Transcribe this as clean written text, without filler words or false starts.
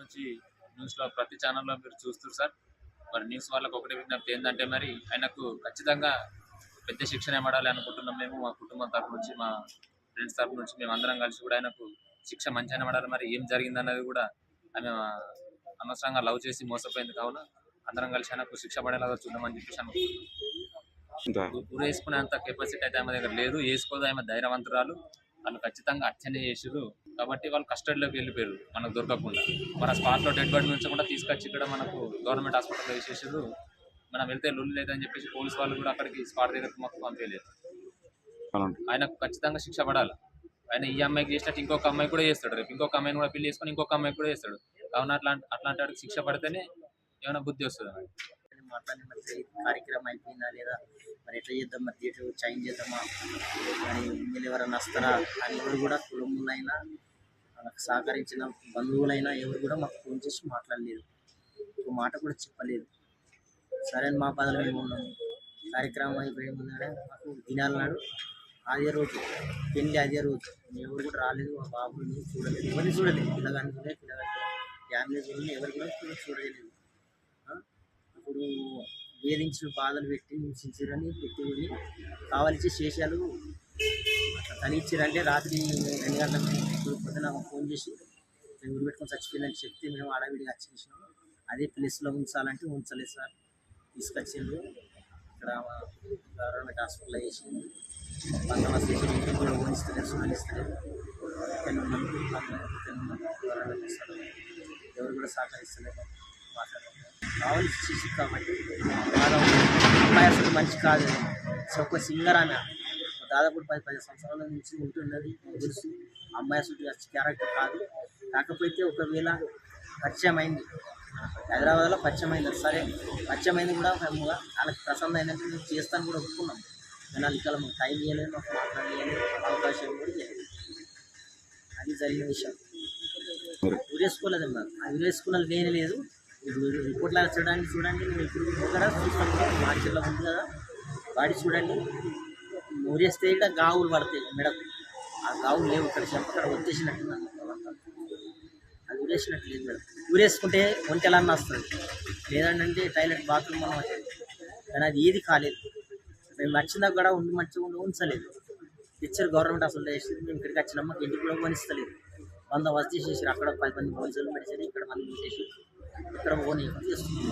నుంచి న్యూస్లో ప్రతి ఛానల్లో మీరు చూస్తారు సార్. మరి న్యూస్ వాళ్ళకి ఒకటే విజ్ఞప్తి ఏంటంటే మరి ఆయనకు ఖచ్చితంగా పెద్ద శిక్షణ పడాలి అనుకుంటున్నాం మేము. మా కుటుంబం తరపు నుంచి, మా ఫ్రెండ్స్ తరపు నుంచి మేము అందరం కలిసి కూడా ఆయనకు శిక్ష మంచిగానే పడాలి. మరి ఏం జరిగిందన్నది కూడా ఆమె అనవసరంగా లవ్ చేసి మోసపోయింది కావున అందరం కలిసి ఆయనకు శిక్ష పడేలాగా చూద్దామని చెప్పేసి అనుకుంటున్నాం. వేసుకునేంత కెపాసిటీ అయితే ఆమె దగ్గర లేదు, వేసుకోదు. ఆమె ధైర్యవంతురాలు. వాళ్ళు ఖచ్చితంగా అర్చన చేసారు కాబట్టి వాళ్ళు కస్టడీలోకి వెళ్ళిపోయారు మనకు దొరకకుండా. మన స్పాట్లో డెడ్ బాడీ నుంచి కూడా తీసుకొచ్చి ఇక్కడ మనకు గవర్నమెంట్ హాస్పిటల్లో వేసేసారు. మనం వెళ్తే లొల్లి లేదని చెప్పేసి పోలీస్ వాళ్ళు కూడా అక్కడికి స్పాట్ దగ్గరకు మాకు పంపించలేదు. ఆయనకు ఖచ్చితంగా శిక్ష పడాలి. ఆయన ఈ అమ్మాయికి చేసినట్టు ఇంకొక అమ్మాయి కూడా చేస్తాడు, రేపు ఇంకొక అమ్మాయిని కూడా పెళ్లి చేసుకొని ఇంకొక అమ్మాయి కూడా చేస్తాడు. కావున అట్లాంటి వాడికి శిక్ష పడితేనే ఏమైనా బుద్ధి వస్తుంది. మాట్లాడి మరి కార్యక్రమం అయిపోయిందా లేదా, మరి ఎట్లా చేద్దాం, మరి డేట్ చేంజ్ చేద్దామా, మరి మీరు ఎవరైనా వస్తారా అని ఎవరు కూడా కుటుంబంలో మనకు సహకరించిన బంధువులైనా ఎవరు కూడా మాకు ఫోన్ చేసి మాట్లాడలేదు, ఒక మాట కూడా చెప్పలేదు. సరే మా బాధలు మేము ఉన్నాము. కార్యక్రమం అయిపోయే ముందే మాకు దినాల నాడు అదే రోజు పెళ్ళి, అదే రోజు ఎవరు కూడా రాలేదు. మా బాబుని చూడలేదు, ఎవరిని చూడలేదు. పిల్లగాని ఫ్యామిలీ చూడలేదు, ఎవరు కూడా చూడలేదు. ఇప్పుడు వేధించిన బాధలు పెట్టి హింసించారని పెట్టుకొని కావాల్సి శేషాలు అట్లా కలిగించారంటే రాత్రి 2 గంటలకు పొద్దున ఫోన్ చేసి మేము ఊరు పెట్టుకొని చచ్చిపోయిందని చెప్తే మేము ఆడవిడిగా వచ్చేసినాము. అదే ప్లేస్లో ఉంచాలంటే ఉంచలేదు సార్. తీసుకొచ్చిండ్రు ఇక్కడ గవర్నమెంట్ హాస్పిటల్లో వేసింది. పంతొమ్మిది స్టేషన్ ఇంటికి కూడా ఓనిస్తలేదు, చూడనిస్తలేదు. ఎవరు కూడా సహకరిస్తలేదు. కావాల్సి చేసి కాబట్టి అమ్మాయి అసలు మంచి కాదు. ఒక సింగర్ ఆమె దాదాపు 10 సంవత్సరాల నుంచి ఉంటున్నది తెలుసు. అమ్మాయి అసలు క్యారెక్టర్ కాదు. కాకపోతే ఒకవేళ పరిచయం అయింది, హైదరాబాద్లో పరిచయం అయింది. సరే పరిచయం అయింది కూడా వాళ్ళకి ప్రసన్న అయినట్టు మేము చేస్తాను కూడా ఒప్పుకున్నాం. కానీ ఇక్కడ మాకు టైం ఇవ్వలేదు, మాకు మాట్లాడలేదు, అవకాశం కూడా ఇవ్వలేదు. అది జరిగిన విషయం. ఊరేసుకోలేదు అన్నారు. ఊరేసుకున్నది లేనే లేదు. రిపోర్ట్లో చూడండి నేను ఇప్పుడు కూడా చూస్తాను. మార్చిలో ఉంది కదా, వాడి చూడండి. ఊరేస్తే ఇక్కడ గావులు పడతాయి మెడకు. ఆ గావులు లేవు, ఇక్కడ చెంపక్కడ వచ్చేసినట్టు అది ఊరేసినట్టు లేదు మేడం. ఊరేసుకుంటే ఒంటెలన్నా వస్తుంది, లేదంటే టాయిలెట్ బాత్రూమ్ మనం వచ్చేది. కానీ అది ఏది కాలేదు. మేము వచ్చినాక కూడా మంచిగా ఉంచలేదు. పిక్చర్ గవర్నమెంట్ అసలు వేసి మేము ఇక్కడికి వచ్చినాం. మాకు ఇంటికి కూడా కొనిస్తలేదు. 100 వస్తు చేసేసారు. అక్కడ 10 మంది పోలీసులు మెడిసిన్, ఇక్కడ మంది చేసి ఇక్కడ పోనీ చేస్తున్నాం.